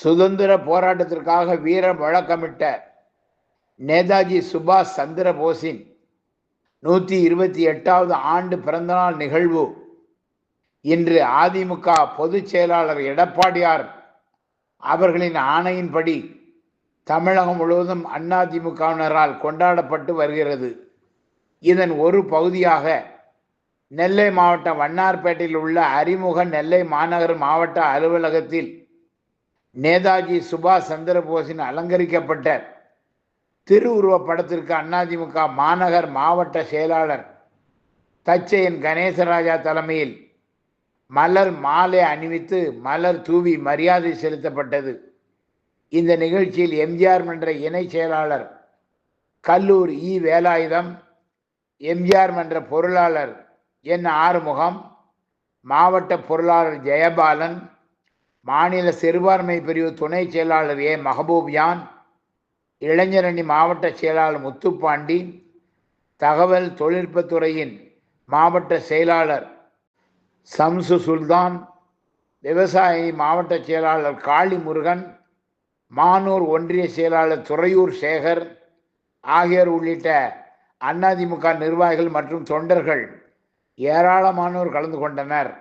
சுதந்திர போராட்டத்திற்காக வீர முழக்கமிட்ட நேதாஜி சுபாஷ் சந்திர போஸின் 128வது ஆண்டு பிறந்தநாள் நிகழ்வு இன்று அதிமுக பொதுச் செயலாளர் எடப்பாடியார் அவர்களின் ஆணையின்படி தமிழகம் முழுவதும் அதிமுகவினரால் கொண்டாடப்பட்டு வருகிறது. இதன் ஒரு பகுதியாக நெல்லை மாவட்டம் வண்ணார்பேட்டையில் உள்ள அறிமுக நெல்லை மாநகர் மாவட்ட அலுவலகத்தில் நேதாஜி சுபாஷ் சந்திர போஸின் அலங்கரிக்கப்பட்ட திருவுருவப் படத்திற்கு அதிமுக மாநகர் மாவட்ட செயலாளர் தச்சையன் கணேசராஜா தலைமையில் மலர் மாலை அணிவித்து மலர் தூவி மரியாதை செலுத்தப்பட்டது. இந்த நிகழ்ச்சியில் எம்ஜிஆர் மன்ற இணை செயலாளர் கல்லூர் வேலாயுதம், எம்ஜிஆர் மன்ற பொருளாளர் என் ஆறுமுகம், மாவட்ட பொருளாளர் ஜெயபாலன், மாநில சிறுபான்மை பிரிவு துணை செயலாளர் மஹபூப்யான், இளைஞரணி மாவட்ட செயலாளர் முத்துப்பாண்டி, தகவல் தொழில்நுட்பத்துறையின் மாவட்ட செயலாளர் சம்சு சுல்தான், விவசாயி மாவட்ட செயலாளர் காளிமுருகன், மானூர் ஒன்றிய செயலாளர் துறையூர் சேகர் ஆகியோர் உள்ளிட்ட அதிமுக நிர்வாகிகள் மற்றும் தொண்டர்கள் ஏராளமானோர் கலந்து கொண்டனர்.